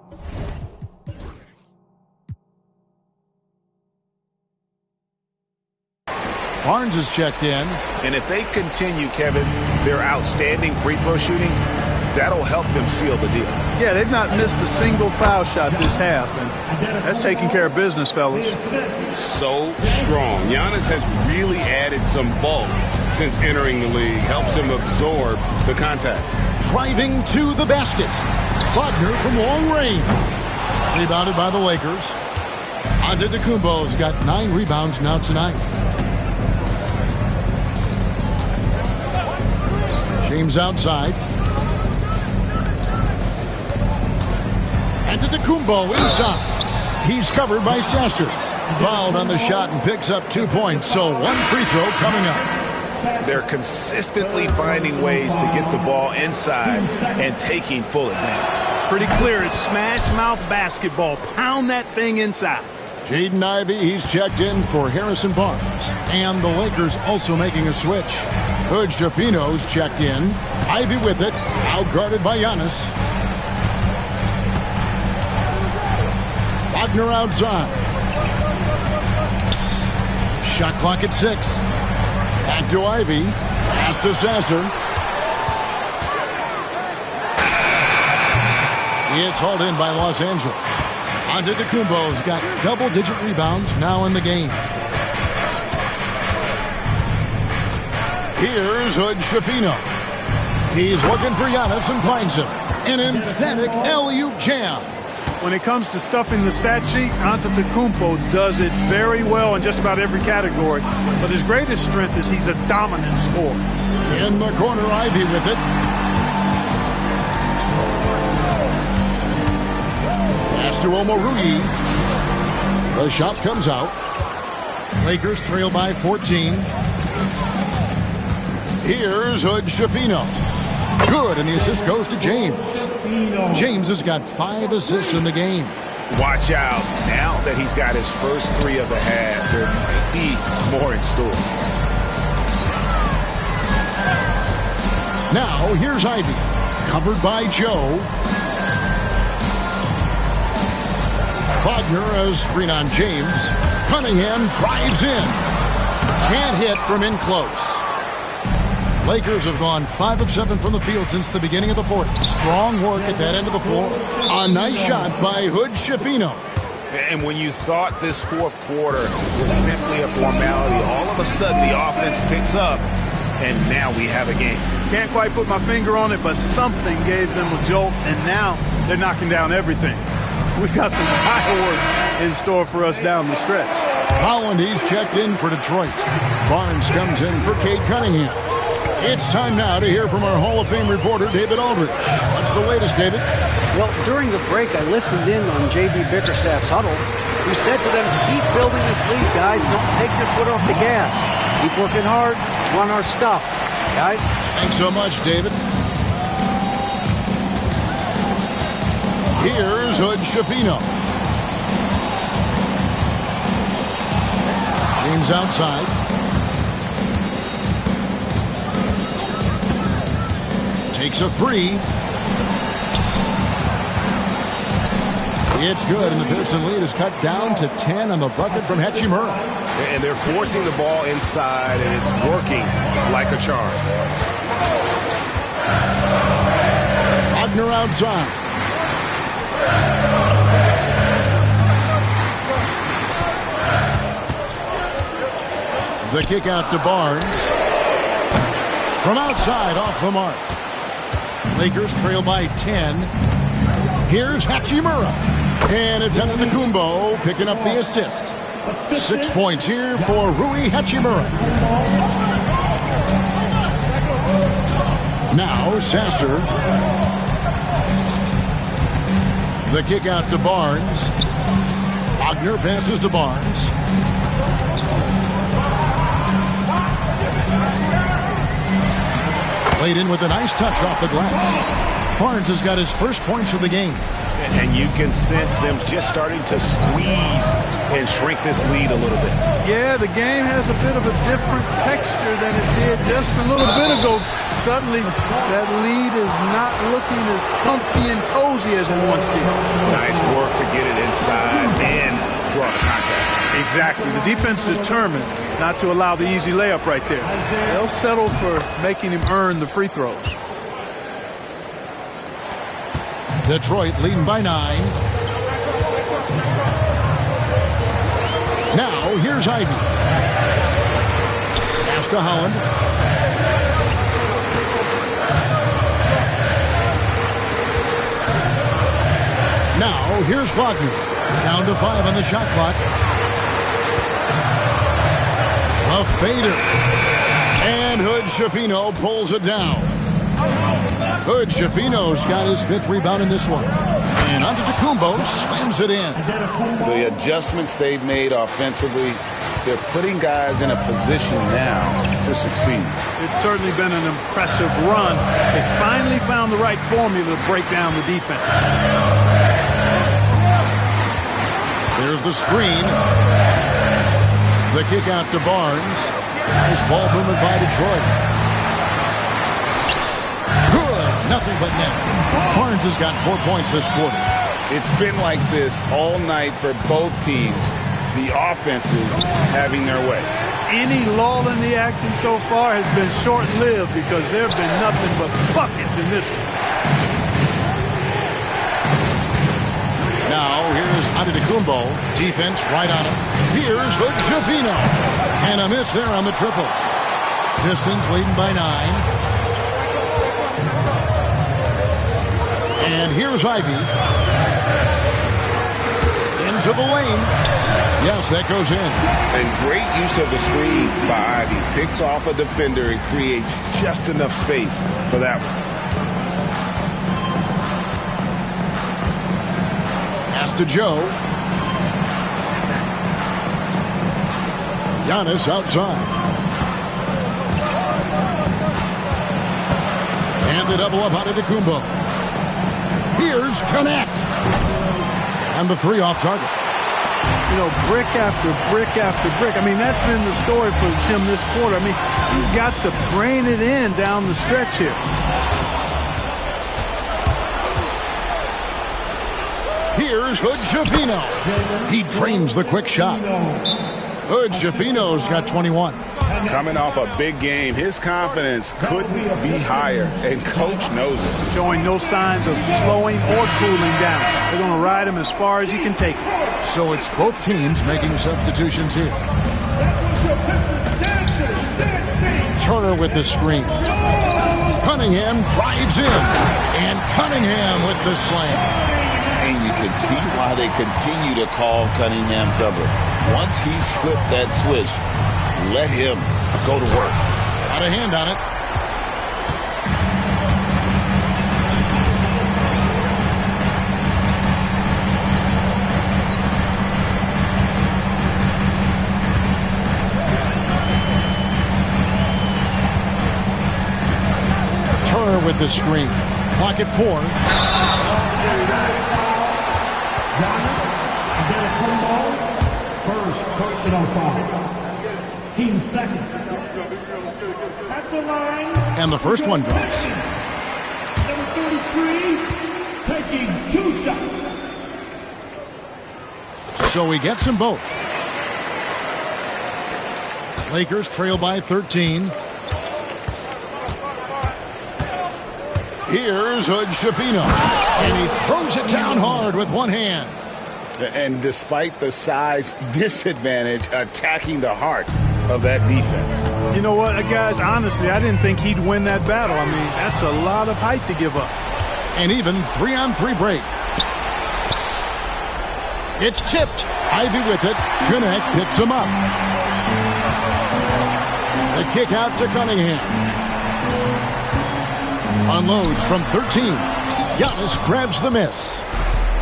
Barnes is checked in. And if they continue, Kevin, their outstanding free throw shooting, that'll help them seal the deal. Yeah, they've not missed a single foul shot this half, and that's taking care of business, fellas. So strong. Giannis has really added some bulk since entering the league. Helps him absorb the contact. Driving to the basket. Wagner from long range. Rebounded by the Lakers. Antetokounmpo's got 9 rebounds now tonight. James outside. Antetokounmpo inside. He's covered by Sasser. Fouled on the shot and picks up 2 points, so 1 free throw coming up. They're consistently finding ways to get the ball inside and taking full advantage. Pretty clear. It's smash mouth basketball. Pound that thing inside. Jaden Ivey, he's checked in for Harrison Barnes. And the Lakers also making a switch. Hood Schifino's checked in. Ivey with it. Out guarded by Giannis. Wagner outside. Shot clock at 6. Back to Ivey. Pass to Sasser. It's hauled in by Los Angeles. Antetokounmpo's got double-digit rebounds now in the game. Here's Hood Schifino. He's looking for Giannis and finds him. An emphatic alley-oop jam. When it comes to stuffing the stat sheet, Antetokounmpo does it very well in just about every category. But his greatest strength is he's a dominant scorer. In the corner, Ivey with it. Pass to Omoruyi. The shot comes out. Lakers trail by 14. Here's Hood Schifino. Good, and the assist goes to James. James has got 5 assists in the game. Watch out. Now that he's got his first 3 of the half, there might be more in store. Now, here's Ivey. Covered by Joe. Wagner has screen on James. Cunningham drives in. Can't hit from in close. Lakers have gone 5 of 7 from the field since the beginning of the fourth. Strong work at that end of the floor. A nice shot by Hood Schifino. And when you thought this fourth quarter was simply a formality, all of a sudden the offense picks up, and now we have a game. Can't quite put my finger on it, but something gave them a jolt, and now they're knocking down everything. We've got some fireworks in store for us down the stretch. Holland, he's checked in for Detroit. Barnes comes in for Cade Cunningham. It's time now to hear from our Hall of Fame reporter, David Aldridge. What's the latest, David? Well, during the break, I listened in on J.B. Bickerstaff's huddle. He said to them, keep building this lead, guys. Don't take your foot off the gas. Keep working hard. Run our stuff, guys. Thanks so much, David. Here's Hood Schifino. James outside. Takes a 3. It's good, and the Piston lead is cut down to 10 on the bucket from Hachimura. And they're forcing the ball inside, and it's working like a charm. Wagner outside. The kick out to Barnes. From outside, off the mark. Lakers trail by 10. Here's Hachimura. And it's Antetokounmpo picking up the assist. 6 points here for Rui Hachimura. Now Sasser. The kick out to Barnes. Wagner passes to Barnes. Played in with a nice touch off the glass. Barnes has got his first points of the game. And you can sense them just starting to squeeze and shrink this lead a little bit. Yeah, the game has a bit of a different texture than it did just a little bit ago. Suddenly, that lead is not looking as comfy and cozy as it once did. Nice work to get it inside and draw the contact. Exactly. The defense determined not to allow the easy layup right there. They'll settle for making him earn the free throws. Detroit leading by 9. Now, here's Ivey. Pass to Holland. Now, here's Wagner. Down to 5 on the shot clock. A fader. And Hood Schifino pulls it down. Hood Schifino's got his 5th rebound in this one. And Antetokounmpo slams it in. The adjustments they've made offensively, they're putting guys in a position now to succeed. It's certainly been an impressive run. They finally found the right formula to break down the defense. There's the screen. The kick out to Barnes. Nice ball movement by Detroit. Good. Nothing but net. Barnes has got 4 points this quarter. It's been like this all night for both teams. The offenses having their way. Any lull in the action so far has been short-lived because there have been nothing but buckets in this one. Now, here's Antetokounmpo. Defense right on him. Here's Hood Schifino. And a miss there on the triple. Pistons leading by 9. And here's Ivy. Into the lane. Yes, that goes in. And great use of the screen by Ivy. Picks off a defender and creates just enough space for that one. Pass to Joe. Giannis outside. And the double up out of Antetokounmpo. Here's Connect. And the 3 off target. You know, brick after brick after brick. I mean, that's been the story for him this quarter. I mean, he's got to brain it in down the stretch here. Here's Hood Schifino. He drains the quick shot. Hood Schifino's got 21. Coming off a big game, his confidence couldn't be higher, and coach knows it. Showing no signs of slowing or cooling down. They're going to ride him as far as he can take him. So it's both teams making substitutions here. Turner with the screen. Cunningham drives in. And Cunningham with the slam. And you can see why they continue to call Cunningham double. Once he's flipped that switch, let him go to work. Got a hand on it. Turner with the screen. Clock at 4. First personal foul. Team second. At the line. And the first one drops. Number 33, taking 2 shots. So he gets them both. Lakers trail by 13. Here's Hood Schifino. And he throws it down hard with one hand. And despite the size disadvantage, attacking the heart of that defense. You know what, guys, honestly, I didn't think he'd win that battle. I mean, that's a lot of height to give up. And even 3-on-3 break. It's tipped. Ivy with it. Connect picks him up. The kick out to Cunningham. Unloads from 13. Giannis grabs the miss.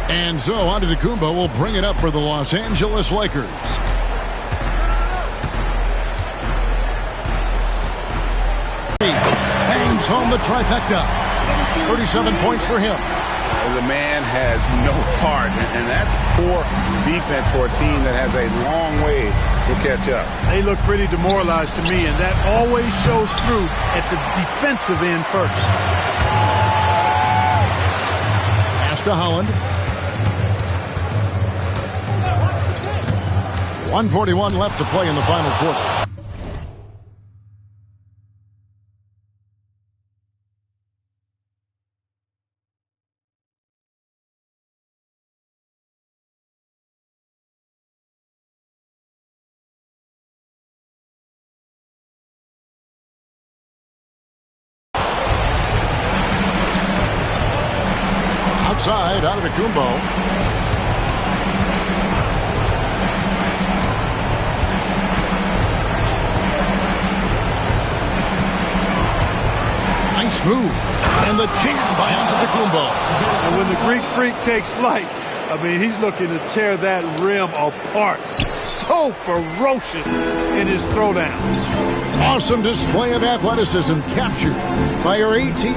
And so Antetokounmpo will bring it up for the Los Angeles Lakers. Hangs home the trifecta. 37 points for him. The man has no heart, and that's poor defense for a team that has a long way to catch up. They look pretty demoralized to me, and that always shows through at the defensive end first. Pass to Holland. 1:41 left to play in the final quarter. side out of the Kumbo. Nice move. And the jam by Antetokounmpo. And when the Greek Freak takes flight, I mean, he's looking to tear that rim apart. So ferocious in his throwdown. Awesome display of athleticism captured by your AT&T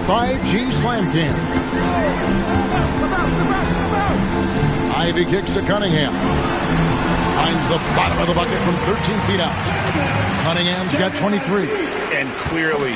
5G Slam Cam. Ivy kicks to Cunningham. Finds the bottom of the bucket from 13 feet out. Cunningham's got 23. And clearly,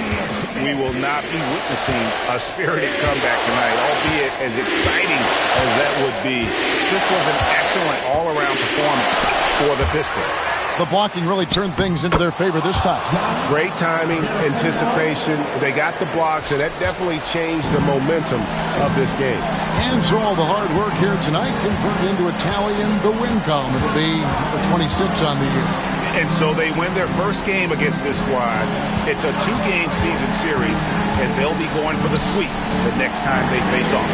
we will not be witnessing a spirited comeback tonight, albeit as exciting as that would be. This was an excellent all-around performance for the Pistons. The blocking really turned things into their favor this time. Great timing, anticipation. They got the blocks, and that definitely changed the momentum of this game. And so all the hard work here tonight converted into a tally in the win column. It'll be number 26 on the year. And so they win their first game against this squad. It's a 2-game season series, and they'll be going for the sweep the next time they face off.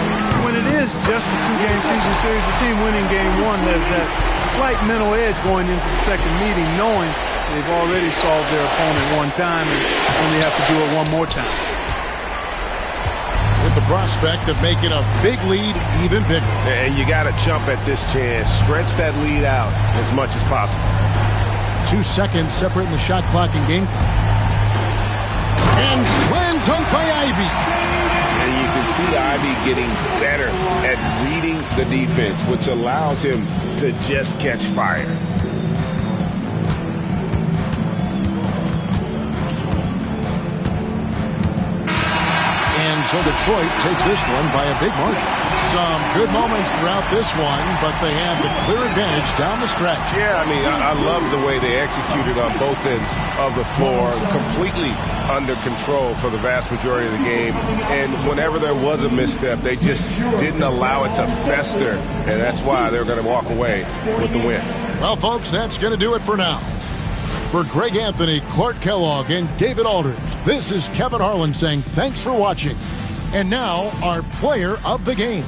When it is just a 2-game season series, the team winning game one has that slight mental edge going into the second meeting, knowing they've already solved their opponent one time and only have to do it one more time. With the prospect of making a big lead even bigger. And you got to jump at this chance. Stretch that lead out as much as possible. 2 seconds separating the shot clock in game. And slam dunk by Ivy. And you can see Ivy getting better at reading the defense, which allows him to just catch fire. And so Detroit takes this one by a big margin. Some good moments throughout this one, but they had the clear advantage down the stretch. Yeah, I mean, I love the way they executed on both ends of the floor, completely under control for the vast majority of the game. And whenever there was a misstep, they just didn't allow it to fester, and that's why they're going to walk away with the win. Well, folks, that's going to do it for now. For Greg Anthony, Clark Kellogg, and David Aldridge, this is Kevin Harlan saying thanks for watching. And now, our player of the game.